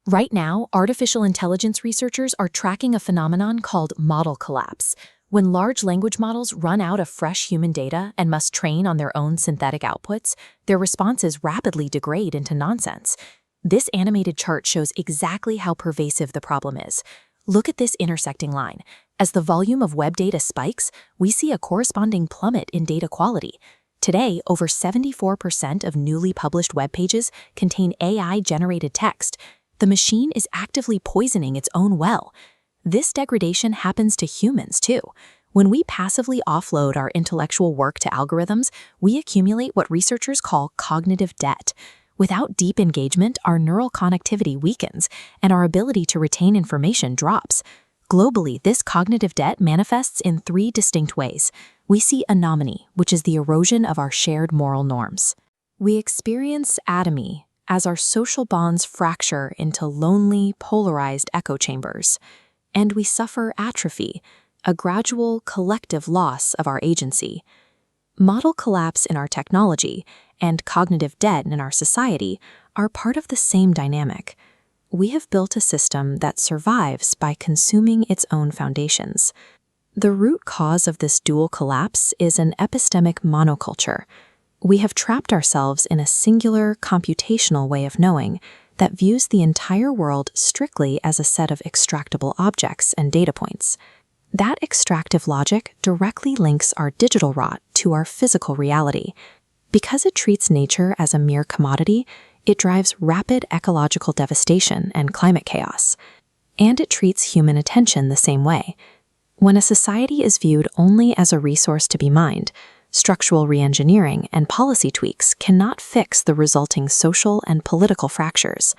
Right now, artificial intelligence researchers are tracking a phenomenon called model collapse, when large language models run out of fresh human data and must train on their own synthetic outputs. Their responses rapidly degrade into nonsense. This animated chart shows exactly how pervasive the problem is. Look at this intersecting line. As the volume of web data spikes, we see a corresponding plummet in data quality. Today, over 74% of newly published web pages contain AI-generated text. The machine is actively poisoning its own well. This degradation happens to humans, too. When we passively offload our intellectual work to algorithms, we accumulate what researchers call cognitive debt. Without deep engagement, our neural connectivity weakens, and our ability to retain information drops. Globally, this cognitive debt manifests in three distinct ways. We see anomony, which is the erosion of our shared moral norms. We experience atomy, as our social bonds fracture into lonely, polarized echo chambers. And we suffer atrophy, a gradual, collective loss of our agency. Model collapse in our technology and cognitive debt in our society are part of the same dynamic. We have built a system that survives by consuming its own foundations. The root cause of this dual collapse is an epistemic monoculture. We have trapped ourselves in a singular, computational way of knowing that views the entire world strictly as a set of extractable objects and data points. That extractive logic directly links our digital rot to our physical reality. Because it treats nature as a mere commodity, it drives rapid ecological devastation and climate chaos. And it treats human attention the same way. When a society is viewed only as a resource to be mined, structural reengineering and policy tweaks cannot fix the resulting social and political fractures.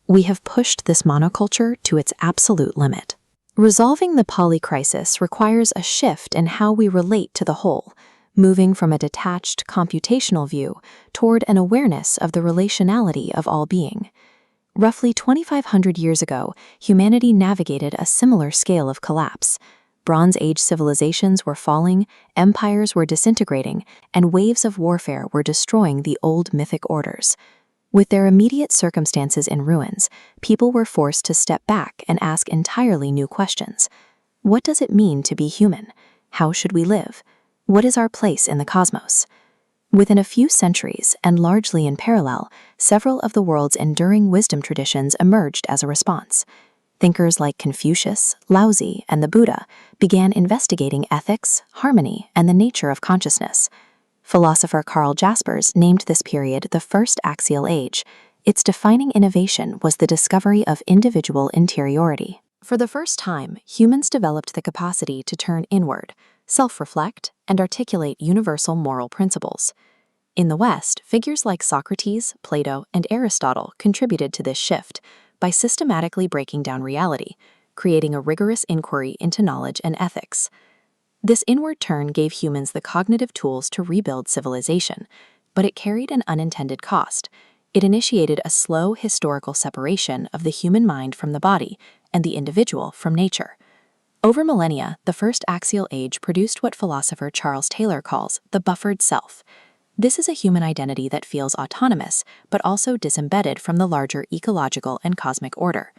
We have pushed this monoculture to its absolute limit. Resolving the polycrisis requires a shift in how we relate to the whole, moving from a detached, computational view toward an awareness of the relationality of all being. Roughly 2,500 years ago, humanity navigated a similar scale of collapse. Bronze Age civilizations were falling, empires were disintegrating, and waves of warfare were destroying the old mythic orders. With their immediate circumstances in ruins, people were forced to step back and ask entirely new questions. What does it mean to be human? How should we live? What is our place in the cosmos? Within a few centuries, and largely in parallel, several of the world's enduring wisdom traditions emerged as a response. Thinkers like Confucius, Laozi, and the Buddha began investigating ethics, harmony, and the nature of consciousness. Philosopher Karl Jaspers named this period the First Axial Age. Its defining innovation was the discovery of individual interiority. For the first time, humans developed the capacity to turn inward, self-reflect, and articulate universal moral principles. In the West, figures like Socrates, Plato, and Aristotle contributed to this shift by systematically breaking down reality, creating a rigorous inquiry into knowledge and ethics. This inward turn gave humans the cognitive tools to rebuild civilization, but it carried an unintended cost. It initiated a slow historical separation of the human mind from the body and the individual from nature. Over millennia, the First Axial Age produced what philosopher Charles Taylor calls the buffered self. This is a human identity that feels autonomous, but also disembedded from the larger ecological and cosmic order.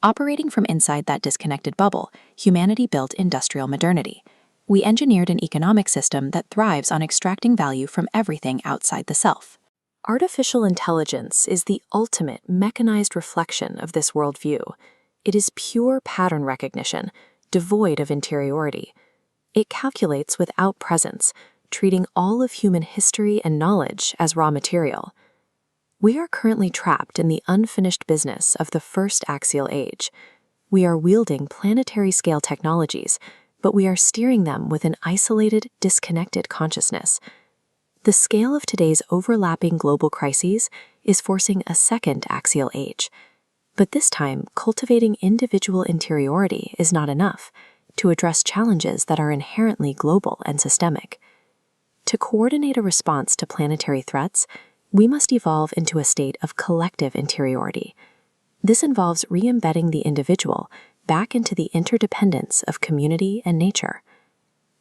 Operating from inside that disconnected bubble, humanity built industrial modernity. We engineered an economic system that thrives on extracting value from everything outside the self. Artificial intelligence is the ultimate mechanized reflection of this worldview. It is pure pattern recognition, devoid of interiority. It calculates without presence, treating all of human history and knowledge as raw material. We are currently trapped in the unfinished business of the First Axial Age. We are wielding planetary-scale technologies, but we are steering them with an isolated, disconnected consciousness. The scale of today's overlapping global crises is forcing a second axial age. But this time, cultivating individual interiority is not enough to address challenges that are inherently global and systemic. To coordinate a response to planetary threats, we must evolve into a state of collective interiority. This involves re-embedding the individual back into the interdependence of community and nature.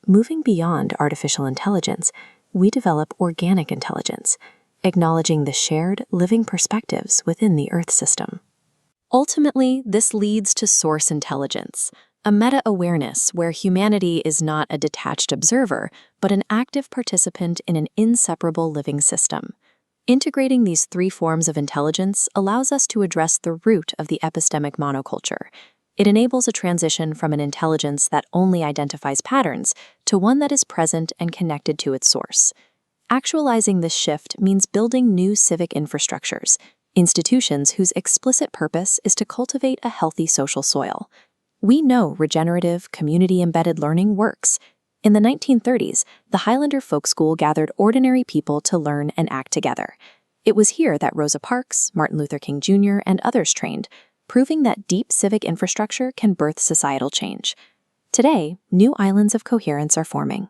Moving beyond artificial intelligence, we develop organic intelligence, acknowledging the shared living perspectives within the Earth system. Ultimately, this leads to source intelligence, a meta-awareness where humanity is not a detached observer, but an active participant in an inseparable living system. Integrating these three forms of intelligence allows us to address the root of the epistemic monoculture. It enables a transition from an intelligence that only identifies patterns to one that is present and connected to its source. Actualizing this shift means building new civic infrastructures, institutions whose explicit purpose is to cultivate a healthy social soil. We know regenerative, community-embedded learning works. In the 1930s, the Highlander Folk School gathered ordinary people to learn and act together. It was here that Rosa Parks, Martin Luther King Jr., and others trained, proving that deep civic infrastructure can birth societal change. Today, new islands of coherence are forming.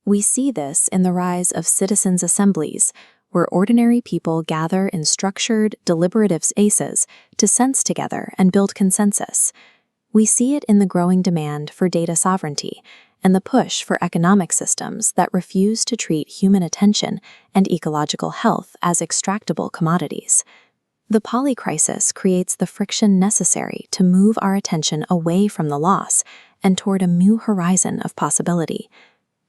We see this in the rise of citizens' assemblies, where ordinary people gather in structured, deliberative spaces to sense together and build consensus. We see it in the growing demand for data sovereignty and the push for economic systems that refuse to treat human attention and ecological health as extractable commodities. The Polycrisis creates the friction necessary to move our attention away from the loss and toward a new horizon of possibility.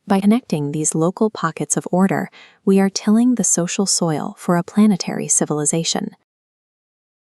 By connecting these local pockets of order, we are tilling the social soil for a planetary civilization.